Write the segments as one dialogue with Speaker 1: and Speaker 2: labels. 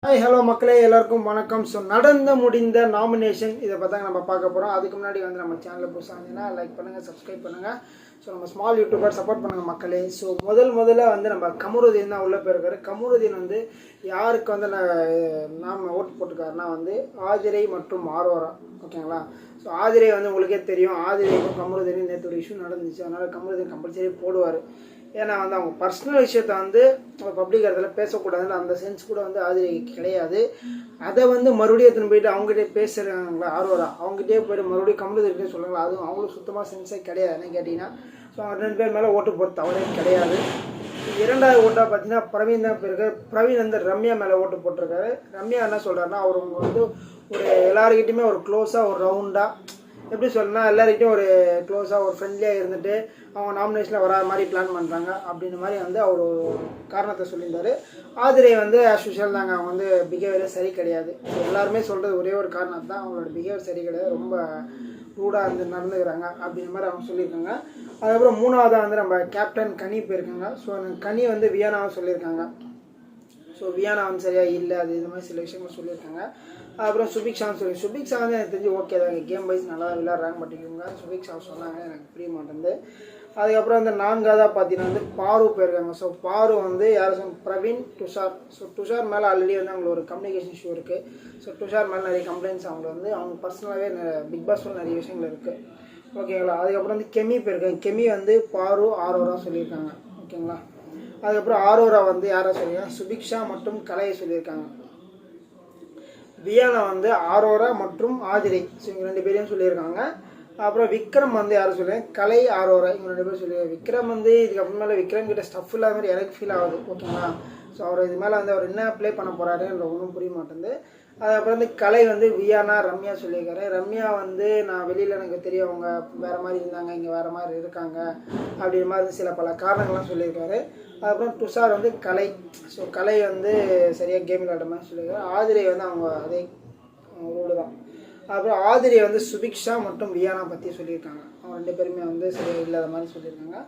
Speaker 1: Hi hello மக்களே, எல்லாருக்கும் வணக்கம். ஸோ நடந்து முடிந்த நாமினேஷன் இதை பார்த்தா நம்ம பார்க்க போகிறோம். அதுக்கு முன்னாடி வந்து நம்ம சேனலில் புதுசாக இருந்தீங்கன்னா லைக் பண்ணுங்கள், சப்ஸ்கிரைப் பண்ணுங்கள். ஸோ நம்ம ஸ்மால் யூடியூபர் சப்போர்ட் பண்ணுங்கள் மக்களே. ஸோ முதல்ல வந்து நம்ம கமருதீன் தான் உள்ளே போயிருக்காரு. கமருதீன் வந்து யாருக்கு வந்து நாம் ஓட்டு போட்டுருக்காருன்னா வந்து ஆதிரை மற்றும் ஆரோரா, ஓகேங்களா. ஸோ ஆதிரை வந்து உங்களுக்கே தெரியும், ஆதிரைக்கும் கமருதீனும் நேற்று ஒரு இஷ்யூ நடந்துச்சு. அதனால் கமருதீன் கம்பல்சரி போடுவார். ஏன்னா வந்து அவங்க பர்சனல் விஷயத்த வந்து பப்ளிக் இடத்துல பேசக்கூடாதுன்னு அந்த சென்ஸ் கூட வந்து ஆதிரைக்கு கிடையாது. அதை வந்து மறுபடியும் எடுத்துன்னு போயிட்டு அவங்ககிட்டே பேசுகிறாங்களா ஆர்வரா, அவங்ககிட்டே போய்ட்டு மறுபடியும் கமலுதீன்கிட்டே சொல்லுங்களா, அதுவும் அவங்களுக்கு சுத்தமாக சென்ஸே கிடையாது. என்ன கேட்டிங்கன்னா, ஸோ அவங்க 2 பேர் மேலே ஓட்டு போட்டு தவறே கிடையாது. இரண்டாவது ஓட்டாக பார்த்தீங்கன்னா பிரவீன் தான் போயிருக்காரு. பிரவீன் வந்து ரம்யா மேலே ஓட்டு போட்டிருக்காரு. ரம்யா என்ன சொல்கிறாருன்னா, அவங்க வந்து ஒரு எல்லாருக்கிட்டையுமே ஒரு க்ளோஸாக ஒரு ரவுண்டாக எப்படி சொல்லணும்னா எல்லாருக்கிட்டையும் ஒரு க்ளோஸாக ஒரு ஃப்ரெண்ட்லியாக இருந்துட்டு அவங்க நாமினேஷனில் வராத மாதிரி பிளான் பண்ணுறாங்க அப்படின்ற மாதிரி வந்து அவர் காரணத்தை சொல்லியிருந்தார். ஆதிரை வந்து ஆஸ் யூஷுவல் தாங்க, அவங்க வந்து பிஹேவியரே சரி கிடையாது. எல்லாருமே சொல்கிறது ஒரே ஒரு காரணம் தான், அவங்களோட பிஹேவியர் சரி கிடையாது, ரொம்ப ரூடாக வந்து நடந்துக்கிறாங்க அப்படின்ற மாதிரி அவங்க சொல்லியிருக்காங்க. அதுக்கப்புறம் மூணாவதாக வந்து நம்ம கேப்டன் கனி போயிருக்காங்க. ஸோ கனி வந்து வியானாவை சொல்லியிருக்காங்க. ஸோ வியானா வந்து சரியாக இல்லை, அது இந்த மாதிரி சில விஷயங்கள் சொல்லியிருக்காங்க. அப்புறம் சுபிக்ஷான்னு சுபிக்ஷா வந்து எனக்கு தெரிஞ்சு ஓகே தாங்க, கேம் வைஸ் நல்லா விளையாடுறாங்க. பட் இவங்க சுபிக்ஷா சொன்னாங்க, எனக்கு புரிய மாட்டேங்குது. அதுக்கப்புறம் வந்து நான்காவதாக பார்த்தீங்கன்னா வந்து பாரு போயிருக்காங்க. ஸோ பாரு வந்து யார் பிரவீன், துஷார். ஸோ துஷார் மேலே ஆல்ரெடி வந்து அவங்களுக்கு ஒரு கம்யூனிகேஷன் இஷ்யூ இருக்குது. ஸோ துஷார் மேலே நிறைய கம்ப்ளைண்ட்ஸ் அவங்க பர்சனலாகவே பிக் பாஸில் நிறைய விஷயங்கள் இருக்குது, ஓகேங்களா. அதுக்கப்புறம் வந்து கெமி போயிருக்காங்க. கெமி வந்து பாரு ஆரோரா சொல்லியிருக்காங்க, ஓகேங்களா. அதுக்கப்புறம் ஆரோரா வந்து யாரை சொல்லியிருக்காங்க, சுபிக்ஷா மற்றும் கலையை சொல்லியிருக்காங்க. வியானா வந்து ஆரோரா மற்றும் ஆதிரை, ஸோ இவங்க 2 பேரையும் சொல்லியிருக்காங்க. அப்புறம் விக்ரம் வந்து யாரும் சொல்லியிருக்காங்க, கலை ஆரோரா, இவங்க 2 பேரும் சொல்லியிருக்காங்க. விக்ரம் வந்து இதுக்கு அப்புறமேல விக்ரம் கிட்ட ஸ்டஃப் இல்லாத மாதிரி எனக்கு ஃபீல் ஆகுது, ஓகேங்களா. ஸோ அவர் இது மேலே வந்து அவர் என்ன ப்ளே பண்ண போகிறாருன்ற ஒன்றும் புரிய மாட்டேங்குது. அதுக்கப்புறம் வந்து கலை வந்து வியானா ரம்யா சொல்லியிருக்காரு. ரம்யா வந்து நான் வெளியில் எனக்கு தெரியும் அவங்க வேறு மாதிரி இருந்தாங்க, இங்கே வேறு மாதிரி இருக்காங்க அப்படின்ற மாதிரி சில பல காரணங்கள்லாம் சொல்லியிருக்காரு. அதுக்கப்புறம் துஷார் வந்து கலை, ஸோ கலை வந்து சரியாக கேம் விளையாட மாதிரி சொல்லியிருக்காரு. ஆதிரை வந்து அவங்க அதே ரோடு தான். அப்புறம் ஆதிரை வந்து சுபிக்ஷா மற்றும் வியானா பற்றி சொல்லியிருக்காங்க. அவங்க 2 பேருமே வந்து சரியாக இல்லாத மாதிரி சொல்லியிருக்காங்க.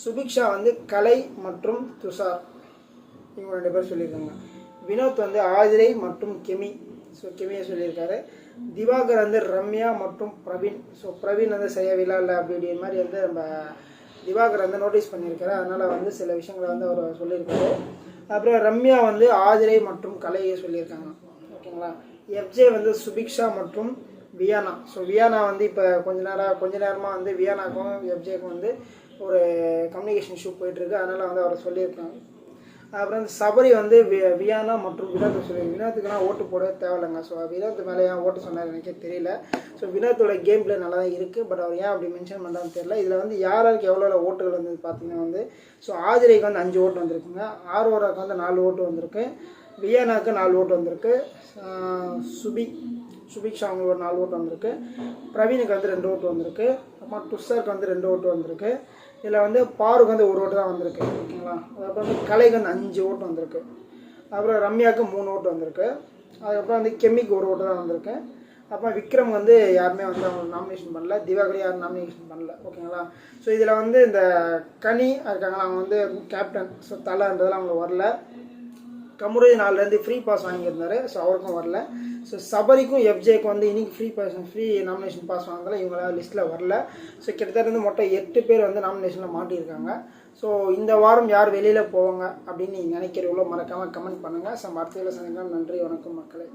Speaker 1: சுபிக்ஷா வந்து கலை மற்றும் துஷார், இவங்க 2 பேர் சொல்லியிருக்காங்க. வினோத் வந்து ஆதிரை மற்றும் கெமி, ஸோ கெமியை சொல்லியிருக்காரு. திவாகர் வந்து ரம்யா மற்றும் பிரவீன், ஸோ பிரவீன் வந்து சரியாக விளையாடல அப்படின்ற மாதிரி வந்து நம்ம திவாகர் வந்து நோட்டீஸ் பண்ணியிருக்காரு. அதனால் வந்து சில விஷயங்களை வந்து அவர் சொல்லியிருக்காரு. அப்புறம் ரம்யா வந்து ஆதிரை மற்றும் கலையை சொல்லியிருக்காங்க, ஓகேங்களா. எஃப்ஜே வந்து சுபிக்ஷா மற்றும் வியானா. ஸோ வியானா வந்து இப்போ கொஞ்ச நேரமாக வந்து வியானாக்கும் எஃப்ஜேக்கும் வந்து ஒரு கம்யூனிகேஷன் இஷ்யூ போயிட்டுருக்கு, அதனால் வந்து அவரை சொல்லியிருக்காங்க. அப்புறம் வந்து சபரி வந்து வியானா மற்றும் வினோத்தை சொல்லி, வினோத்துக்குலாம் ஓட்டு போட தேவையில்லைங்க. ஸோ வினோத் மேலே ஏன் ஓட்டு சொன்னார் எனக்கே தெரியல. ஸோ வினோத்தோட கேம் பிளே நல்லா தான் இருக்குது, பட் அவர் ஏன் அப்படி மென்ஷன் பண்ணுறான்னு தெரியல. இதில் வந்து யாருக்கு எவ்வளோ ஓட்டுகள் வந்து பார்த்தீங்கன்னா வந்து ஸோ ஆதிரைக்கு வந்து 5 ஓட்டு வந்திருக்குங்க, ஆரோராக்கு வந்து 4 ஓட்டு வந்திருக்கு, வியானாக்கு 4 ஓட்டு வந்திருக்கு, சுபிக்ஷா அவங்களுக்கு ஒரு 4 ஓட்டு வந்திருக்கு, பிரவீனுக்கு வந்து 2 ஓட்டு வந்திருக்கு, அப்புறம் துஷாருக்கு வந்து 2 ஓட்டு வந்திருக்கு. இதில் வந்து பாருக்கு வந்து 1 ஓட்டு தான் வந்திருக்கு, ஓகேங்களா. அதுக்கப்புறம் வந்து கலைக்கு வந்து 5 ஓட்டு வந்திருக்கு. அப்புறம் ரம்யாவுக்கு 3 ஓட்டு வந்திருக்கு. அதுக்கப்புறம் வந்து கெமிக்கு 1 ஓட்டு தான் வந்திருக்கு. அப்புறம் விக்ரம் வந்து யாருமே வந்து அவங்க நாமினேஷன் பண்ணல, திவாகர் யாரும் நாமினேஷன் பண்ணல, ஓகேங்களா. ஸோ இதில் வந்து இந்த கனி இருக்காங்களா, அவங்க வந்து கேப்டன், ஸோ தலைன்றதில் அவங்க வரல. கமருதீன் 4லேருந்து ஃப்ரீ பாஸ் வாங்கியிருந்தார், ஸோ அவருக்கும் வரல. ஸோ சபரிக்கும் எஃப்ஜேக்கும் வந்து இன்றைக்கி ஃப்ரீ நாமினேஷன் பாஸ் வாங்கினால இவங்களால லிஸ்ட்டில் வரல. ஸோ கிட்டத்தட்ட வந்து மொத்தம் 8 பேர் வந்து நாமினேஷனில் மாட்டியிருக்காங்க. ஸோ இந்த வாரம் யார் வெளியில் போவாங்க அப்படின்னு நீங்கள் நினைக்கிறீங்களோ மறக்காமல் கமெண்ட் பண்ணுங்கள். அடுத்த சந்திக்கலாம். நன்றி, வணக்கம் மக்களே.